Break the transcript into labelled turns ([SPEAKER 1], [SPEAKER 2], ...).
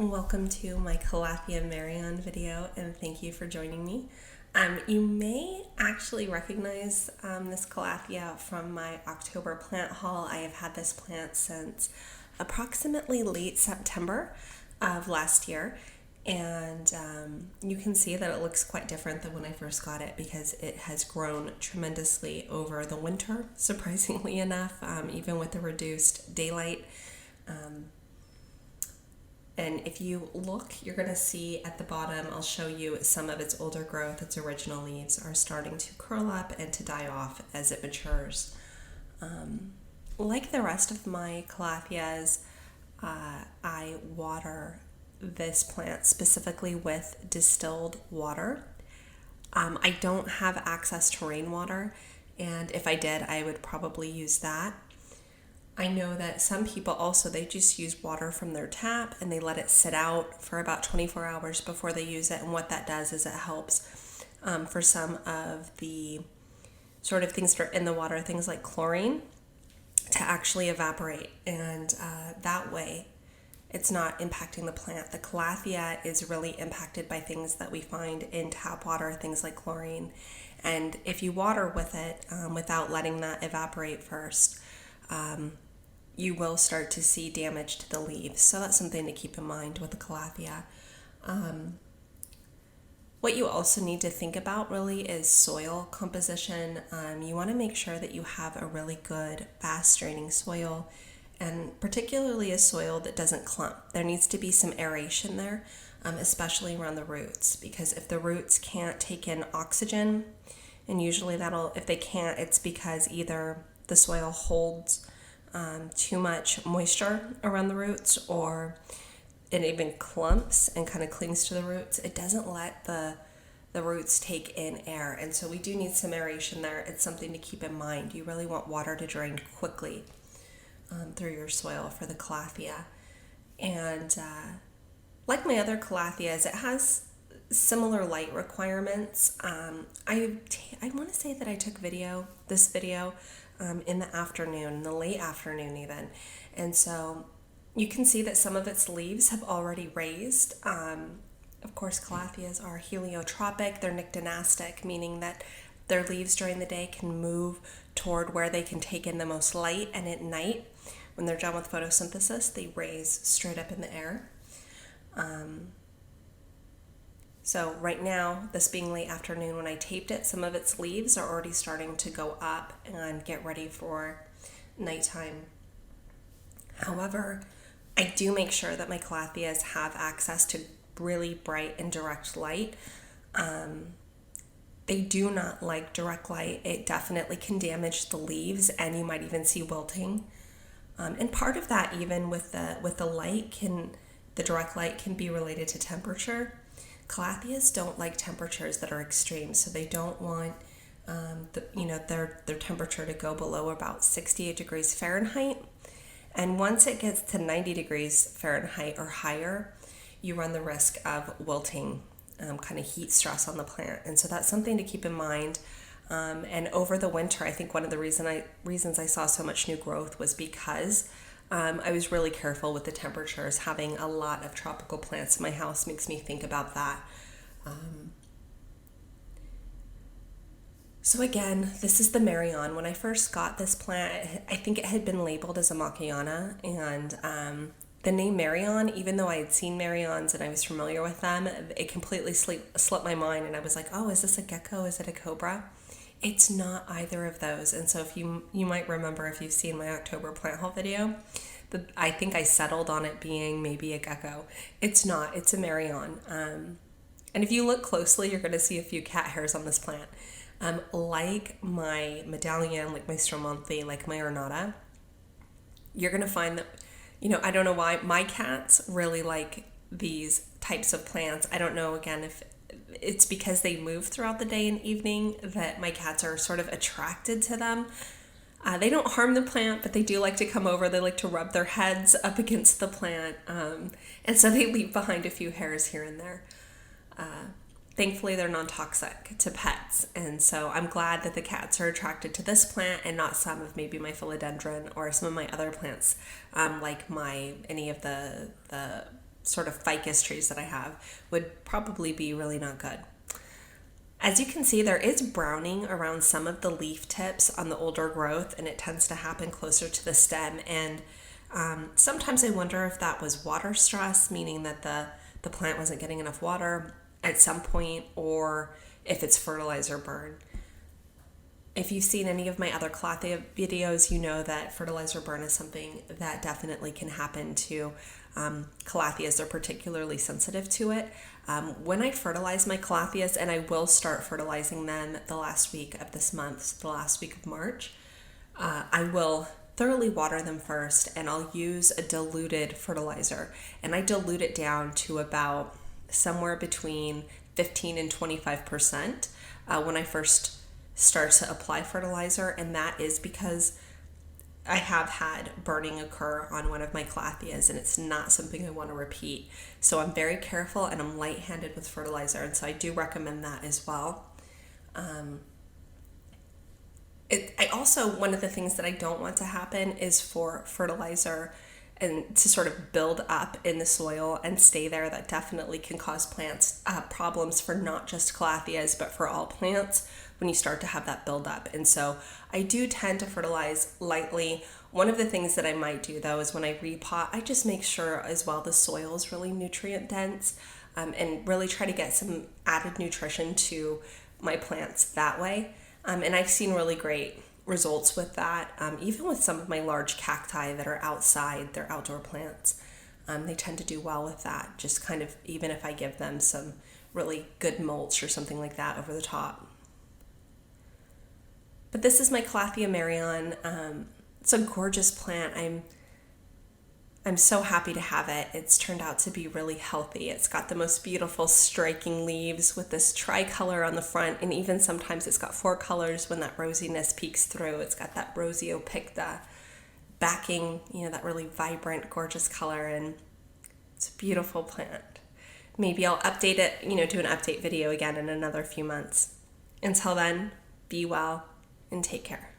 [SPEAKER 1] Welcome to my Calathea Marion video, and thank you for joining me. You may actually recognize this Calathea from my October plant haul. I have had this plant since approximately late September of last year, and you can see that it looks quite different than when I first got it because it has grown tremendously over the winter, surprisingly enough, even with the reduced daylight. And if you look, you're going to see at the bottom, I'll show you some of its older growth. Its original leaves are starting to curl up and to die off as it matures. Like the rest of my Calatheas, I water this plant specifically with distilled water. I don't have access to rainwater, and if I did, I would probably use that. I know that some people also, they just use water from their tap and they let it sit out for about 24 hours before they use it. And what that does is it helps for some of the sort of things that are in the water, things like chlorine, to actually evaporate. And that way it's not impacting the plant. The Calathea is really impacted by things that we find in tap water, things like chlorine. And if you water with it without letting that evaporate first, you will start to see damage to the leaves. So that's something to keep in mind with the Calathea. What you also need to think about really is soil composition. You want to make sure that you have a really good, fast draining soil, and particularly a soil that doesn't clump. There needs to be some aeration there, especially around the roots, because if the roots can't take in oxygen, and usually if they can't, it's because either the soil holds too much moisture around the roots, or it even clumps and kind of clings to the roots. It doesn't let the roots take in air, and so we do need some aeration there. It's something to keep in mind. You really want water to drain quickly through your soil for the Calathea. And like my other Calatheas, it has similar light requirements. I want to say that I took this video in the afternoon, in the late afternoon even. And so you can see that some of its leaves have already raised. Of course, Calatheas are heliotropic. They're nyctinastic, meaning that their leaves during the day can move toward where they can take in the most light, and at night, when they're done with photosynthesis, they raise straight up in the air. So right now, this being late afternoon, when I taped it, some of its leaves are already starting to go up and get ready for nighttime. However, I do make sure that my Calatheas have access to really bright and direct light. They do not like direct light. It definitely can damage the leaves, and you might even see wilting. And part of that, even with the light, the direct light can be related to temperature. Calatheas don't like temperatures that are extreme, so they don't want their temperature to go below about 68 degrees Fahrenheit. And once it gets to 90 degrees Fahrenheit or higher, you run the risk of wilting, kind of heat stress on the plant. And so that's something to keep in mind. And over the winter, I think one of the reasons I saw so much new growth was because I was really careful with the temperatures. Having a lot of tropical plants in my house makes me think about that. So again, this is the Marion. When I first got this plant, I think it had been labeled as a Machiana, and the name Marion, even though I had seen Marions and I was familiar with them, it completely slipped my mind, and I was like, oh, is this a gecko? Is it a cobra? It's not either of those. And so if you might remember, if you've seen my October plant haul video, I think I settled on it being maybe a gecko. It's not. It's a Marion. And if you look closely, you're going to see a few cat hairs on this plant. Like my medallion, like my Stromanthi, like my ornata, you're going to find that, I don't know why my cats really like these types of plants. I don't know, again, if it's because they move throughout the day and evening that my cats are sort of attracted to them. They don't harm the plant, but they do like to come over. They like to rub their heads up against the plant. And so they leave behind a few hairs here and there. Thankfully, they're non-toxic to pets. And so I'm glad that the cats are attracted to this plant and not some of maybe my philodendron or some of my other plants, like any of the sort of ficus trees that I have would probably be really not good. As you can see, there is browning around some of the leaf tips on the older growth, and it tends to happen closer to the stem. And sometimes I wonder if that was water stress, meaning that the plant wasn't getting enough water at some point, or if it's fertilizer burn. If you've seen any of my other Calathea videos, you know that fertilizer burn is something that definitely can happen to Calatheas. They're particularly sensitive to it. When I fertilize my Calatheas, and I will start fertilizing them the last week of this month, the last week of March, I will thoroughly water them first, and I'll use a diluted fertilizer. And I dilute it down to about somewhere between 15 and 25% when I first start to apply fertilizer, and that is because I have had burning occur on one of my Calatheas, and it's not something I want to repeat. So I'm very careful, and I'm light-handed with fertilizer, and so I do recommend that as well. I also, one of the things that I don't want to happen is for fertilizer and to sort of build up in the soil and stay there. That definitely can cause plants problems for not just Calatheas, but for all plants when you start to have that buildup. And so I do tend to fertilize lightly. One of the things that I might do though is when I repot, I just make sure as well the soil is really nutrient dense, and really try to get some added nutrition to my plants that way. And I've seen really great results with that, even with some of my large cacti that are outside, they're outdoor plants. They tend to do well with that, just kind of, even if I give them some really good mulch or something like that over the top. But this is my Calathea Marion. It's a gorgeous plant. I'm so happy to have it. It's turned out to be really healthy. It's got the most beautiful striking leaves with this tricolor on the front, and even sometimes it's got 4 colors when that rosiness peeks through. It's got that rosiopicta backing, that really vibrant, gorgeous color, and it's a beautiful plant. Maybe I'll update it, do an update video again in another few months. Until then, be well and take care.